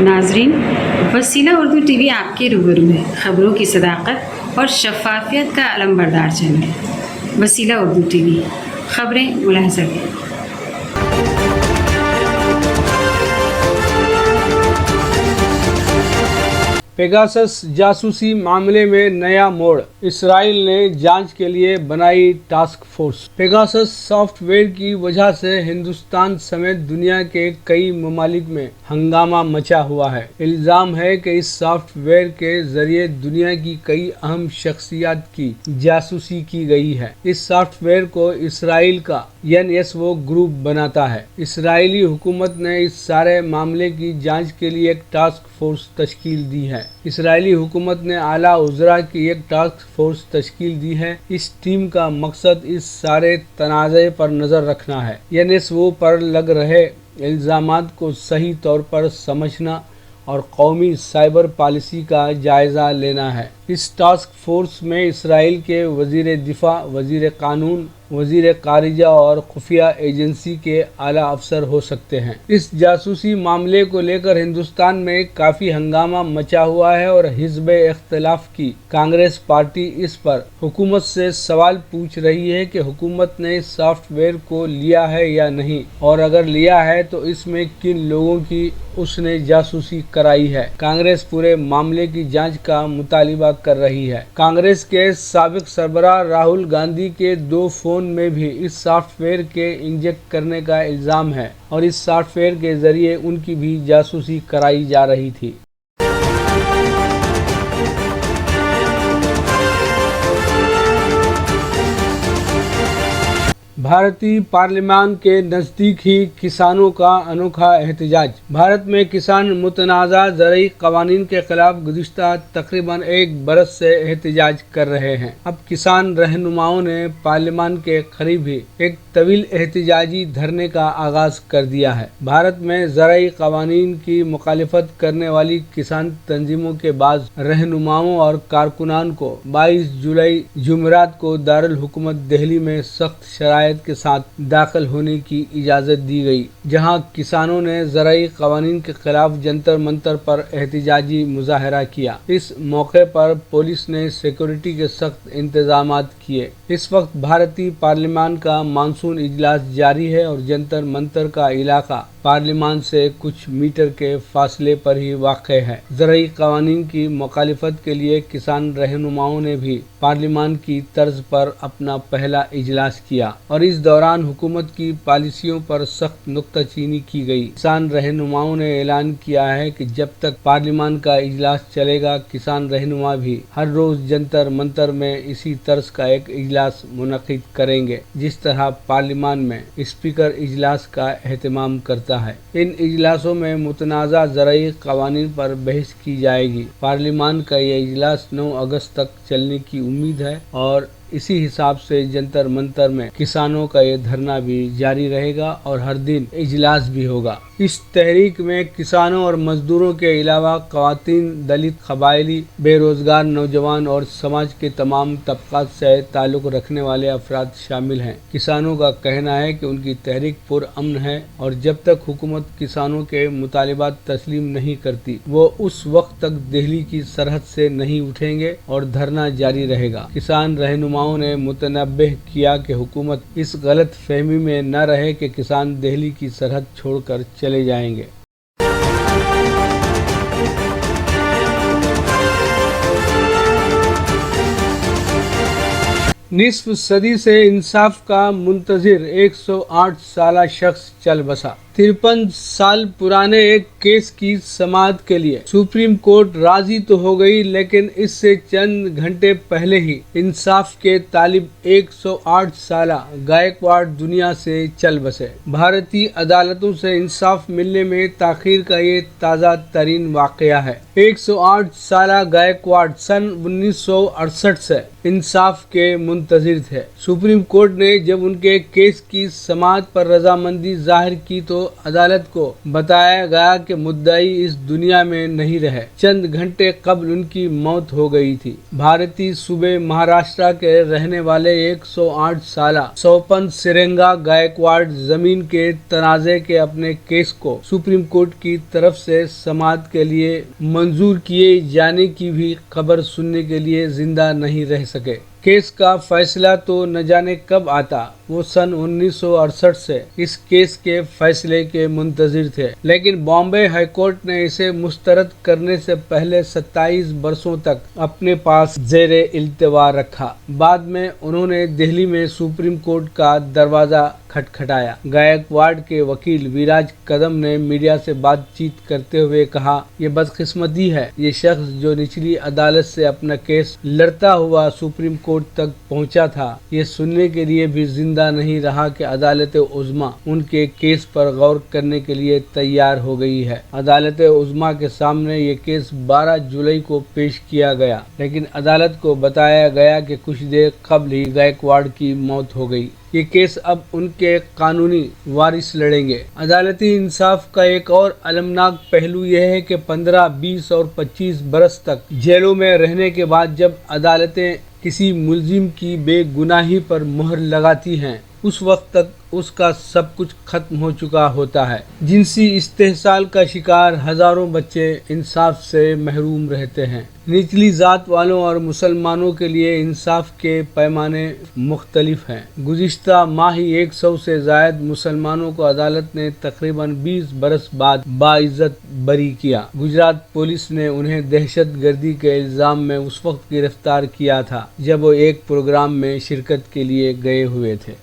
ناظرین، وسیلہ Urdu T V آپ کے روبرو ہے، خبروں کی صداقت اور شفافیت کا علم بردار چینل وسیلہ اردو ٹی وی، خبریں ملاحظہ کریں۔ پیگاسس جاسوسی معاملے میں نیا موڑ، اسرائیل نے جانچ کے لیے بنائی task force. Pegasus soft where کی وجہ سے ہندوستان سمیت دنیا کے کئی ممالک میں ہنگامہ مچا ہوا ہے۔ الزام ہے کہ اس سافٹ ویئر کے ذریعے دنیا کی کئی اہم شخصیات کی جاسوسی کی گئی ہے۔ اس سافٹ ویئر کو اسرائیل کا NSO گروپ بناتا ہے۔ اسرائیلی حکومت نے اس سارے معاملے کی جانچ کے لیے ایک ٹاسک فورس تشکیل دی ہے۔ اسرائیلی حکومت نے اعلیٰ وزراء کی ایک ٹاسک فورس تشکیل دی ہے۔ اس ٹیم کا مقصد اس سارے تنازع پر نظر رکھنا ہے، NSO پر لگ رہے الزامات کو صحیح طور پر سمجھنا اور قومی سائبر پالیسی کا جائزہ لینا ہے۔ اس ٹاسک فورس میں اسرائیل کے وزیر دفاع، وزیر قانون، وزیر خارجہ اور خفیہ ایجنسی کے اعلیٰ افسر ہو سکتے ہیں۔ اس جاسوسی معاملے کو لے کر ہندوستان میں کافی ہنگامہ مچا ہوا ہے اور حزب اختلاف کی کانگریس پارٹی اس پر حکومت سے سوال پوچھ رہی ہے کہ حکومت نے اس سافٹ ویئر کو لیا ہے یا نہیں، اور اگر لیا ہے تو اس میں کن لوگوں کی اس نے جاسوسی کرائی ہے۔ کانگریس پورے معاملے کی جانچ کا مطالبہ کر رہی ہے۔ کانگریس کے سابق سربراہ راہل گاندھی کے 2 فون میں بھی اس سافٹ ویئر کے انجیکٹ کرنے کا الزام ہے اور اس سافٹ ویئر کے ذریعے ان کی بھی جاسوسی کرائی جا رہی تھی۔ بھارتی پارلیمان کے نزدیک ہی کسانوں کا انوکھا احتجاج۔ بھارت میں کسان متنازع زرعی قوانین کے خلاف گزشتہ تقریباً 1 برس سے احتجاج کر رہے ہیں۔ اب کسان رہنماؤں نے پارلیمان کے قریب ہی ایک طویل احتجاجی دھرنے کا آغاز کر دیا ہے۔ بھارت میں زرعی قوانین کی مخالفت کرنے والی کسان تنظیموں کے بعض رہنماؤں اور کارکنان کو 22 جولائی جمعرات کو دارالحکومت دہلی میں سخت شرائط کے ساتھ داخل ہونے کی اجازت دی گئی، جہاں کسانوں نے زرعی قوانین کے خلاف جنتر منتر پر احتجاجی مظاہرہ کیا۔ اس موقع پر پولیس نے سیکورٹی کے سخت انتظامات کیے۔ اس وقت بھارتی پارلیمان کا مانسون اجلاس جاری ہے اور جنتر منتر کا علاقہ پارلیمان سے کچھ میٹر کے فاصلے پر ہی واقع ہے۔ زرعی قوانین کی مخالفت کے لیے کسان رہنماؤں نے بھی پارلیمان کی طرز پر اپنا پہلا اجلاس کیا اور اس دوران حکومت کی پالیسیوں پر سخت نکتہ چینی کی گئی۔ کسان رہنماؤں نے اعلان کیا ہے کہ جب تک پارلیمان کا اجلاس چلے گا، کسان رہنما بھی ہر روز جنتر منتر میں اسی طرز کا ایک اجلاس منعقد کریں گے، جس طرح پارلیمان میں اسپیکر اجلاس کا اہتمام کرتا ہے۔ ان اجلاسوں میں متنازع زرعی قوانین پر بحث کی جائے گی۔ پارلیمان کا یہ اجلاس 9 اگست تک چلنے کی امید ہے اور اسی حساب سے جنتر منتر میں کسانوں کا یہ دھرنا بھی جاری رہے گا اور ہر دن اجلاس بھی ہوگا۔ اس تحریک میں کسانوں اور مزدوروں کے علاوہ خواتین، دلت، قبائلی، بے روزگار نوجوان اور سماج کے تمام طبقات سے تعلق رکھنے والے افراد شامل ہیں۔ کسانوں کا کہنا ہے کہ ان کی تحریک پرامن ہے اور جب تک حکومت کسانوں کے مطالبات تسلیم نہیں کرتی، وہ اس وقت تک دہلی کی سرحد سے نہیں اٹھیں گے اور دھرنا جاری رہے گا۔ کسان رہنماؤں نے متنبہ کیا کہ حکومت اس غلط فہمی میں نہ رہے کہ کسان دہلی کی سرحد چھوڑ کر چلے جائیں گے۔ نصف صدی سے انصاف کا منتظر 108 سالہ شخص چل بسا۔ 53 سال پرانے ایک کیس کی سماعت کے لیے سپریم کورٹ راضی تو ہو گئی، لیکن اس سے چند گھنٹے پہلے ہی انصاف کے طالب 108 سالہ گائیکواڑ دنیا سے چل بسے۔ بھارتی عدالتوں سے انصاف ملنے میں تاخیر کا یہ تازہ ترین واقعہ ہے۔ 108 سالہ گائیکواڑ سن 1968 سے انصاف کے منتظر تھے۔ سپریم کورٹ نے جب ان کے کیس کی سماعت پر رضامندی ظاہر کی تو عدالت کو بتایا گیا کہ مدعی اس دنیا میں نہیں رہے، چند گھنٹے قبل ان کی موت ہو گئی تھی۔ بھارتی صوبے مہاراشٹرا کے رہنے والے 108 سالہ سوپن سرنگا گائیکواڑ زمین کے تنازع کے اپنے کیس کو سپریم کورٹ کی طرف سے سماعت کے لیے منظور کیے جانے کی بھی خبر سننے کے لیے زندہ نہیں رہ سکے۔ کیس کا فیصلہ تو نہ جانے کب آتا، وہ سن 1968 سے اس کیس کے فیصلے کے منتظر تھے، لیکن بامبے ہائی کورٹ نے اسے مسترد کرنے سے پہلے 27 برسوں تک اپنے پاس زیر التوا رکھا۔ بعد میں انہوں نے دہلی میں سپریم کورٹ کا دروازہ کھٹکھٹایا۔ گائیکواڑ کے وکیل ویراج کدم نے میڈیا سے بات چیت کرتے ہوئے کہا، یہ بدقسمتی ہے، یہ شخص جو نچلی عدالت سے اپنا کیس لڑتا ہوا سپریم کورٹ تک پہنچا تھا، یہ سننے کے لیے بھی زندہ نہیں رہا کہ عدالت عظمیٰ ان کے کیس پر غور کرنے کے لیے تیار ہو گئی ہے۔ عدالت عظمیٰ کے سامنے یہ کیس 12 جولائی کو پیش کیا گیا، لیکن عدالت کو بتایا گیا کہ کچھ دیر قبل ہی گائیکواڑ کی موت ہو گئی۔ یہ کیس اب ان کے قانونی وارث لڑیں گے۔ عدالتی انصاف کا ایک اور المناک پہلو یہ ہے کہ 15، 20 اور 25 برس تک جیلوں میں رہنے کے بعد جب عدالتیں کسی ملزم کی بے گناہی پر مہر لگاتی ہیں، اس وقت تک اس کا سب کچھ ختم ہو چکا ہوتا ہے۔ جنسی استحصال کا شکار ہزاروں بچے انصاف سے محروم رہتے ہیں۔ نچلی ذات والوں اور مسلمانوں کے لیے انصاف کے پیمانے مختلف ہیں۔ گزشتہ ماہ ہی 100 سے زائد مسلمانوں کو عدالت نے تقریباً 20 برس بعد باعزت بری کیا۔ گجرات پولیس نے انہیں دہشت گردی کے الزام میں اس وقت گرفتار کیا تھا جب وہ ایک پروگرام میں شرکت کے لیے گئے ہوئے تھے۔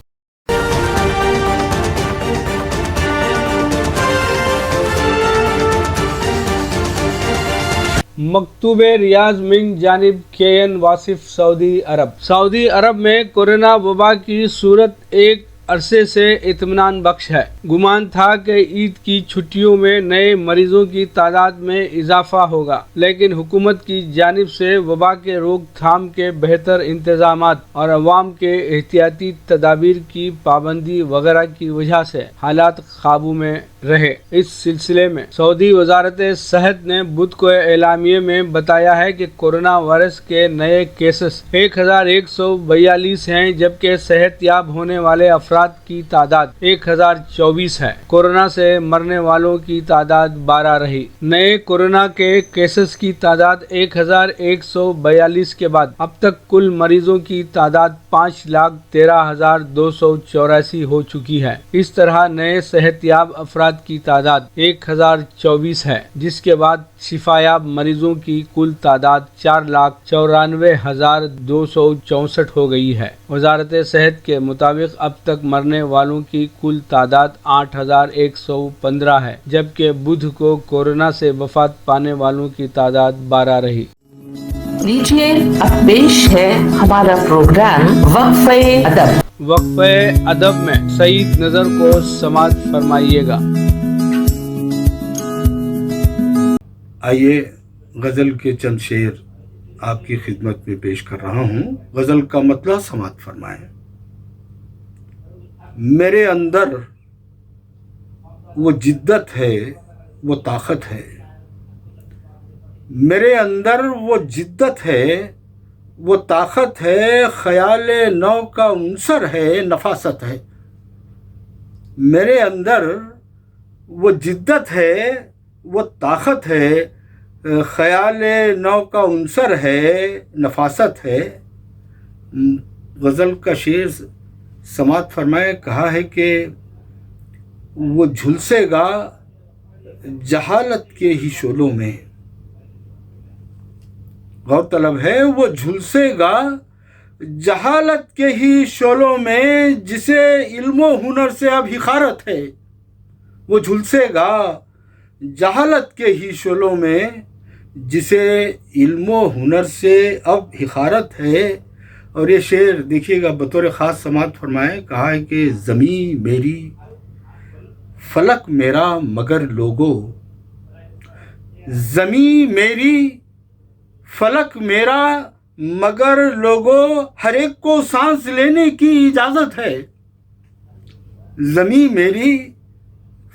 مکتوب ریاض من جانب KN واصف سعودی عرب میں کورونا وبا کی صورت ایک عرصے سے اطمینان بخش ہے۔ گمان تھا کہ عید کی چھٹیوں میں نئے مریضوں کی تعداد میں اضافہ ہوگا، لیکن حکومت کی جانب سے وبا کے روک تھام کے بہتر انتظامات اور عوام کے احتیاطی تدابیر کی پابندی وغیرہ کی وجہ سے حالات قابو میں رہے۔ اس سلسلے میں سعودی وزارت صحت نے بدھ کو اعلامیے میں بتایا ہے کہ کورونا وائرس کے نئے کیسز 1142 ہیں، جبکہ صحت یاب ہونے والے افراد کی تعداد 1024 ہے۔ کورونا سے مرنے والوں کی تعداد 12 رہی۔ نئے کورونا کے کیسز کی تعداد 1142 کے بعد اب تک کل مریضوں کی تعداد 5,13,284 ہو چکی ہے۔ اس طرح نئے صحت یاب افراد کی تعداد 1024 ہے، جس کے بعد شفا یاب مریضوں کی کل تعداد 4,94,264 ہو گئی ہے۔ وزارت صحت کے مطابق اب تک مرنے والوں کی کل تعداد 8,115 ہے، جبکہ بدھ کو کورونا سے وفات پانے والوں کی تعداد 12 رہی۔ لیجیے اب پیش ہے ہمارا پروگرام وقفہ ادب۔ وقفہ ادب میں سعید نظر کو سماعت فرمائیے گا۔ آئیے غزل کے چند شعر آپ کی خدمت میں پیش کر رہا ہوں۔ غزل کا مطلع سماعت فرمائیں۔ میرے اندر وہ جدت ہے، وہ طاقت ہے، میرے اندر وہ جدت ہے، وہ طاقت ہے، خیال نو کا عنصر ہے، نفاست ہے۔ میرے اندر وہ جدت ہے، وہ طاقت ہے، خیال نو کا عنصر ہے، نفاست ہے۔ غزل کا شعر سماعت فرمائے۔ کہا ہے کہ وہ جھلسے گا جہالت کے ہی شعلوں میں، غور طلب ہے، وہ جھلسے گا جہالت کے ہی شعلوں میں، جسے علم و ہنر سے اب حقارت ہے۔ وہ جھلسے گا جہالت کے ہی شعلوں میں، جسے علم و ہنر سے اب حقارت ہے۔ اور یہ شعر دیکھیے گا بطور خاص سماعت فرمائے۔ کہا ہے کہ زمین میری فلک میرا مگر لوگو، زمین میری فلک میرا مگر لوگو، ہر ایک کو سانس لینے کی اجازت ہے۔ زمین میری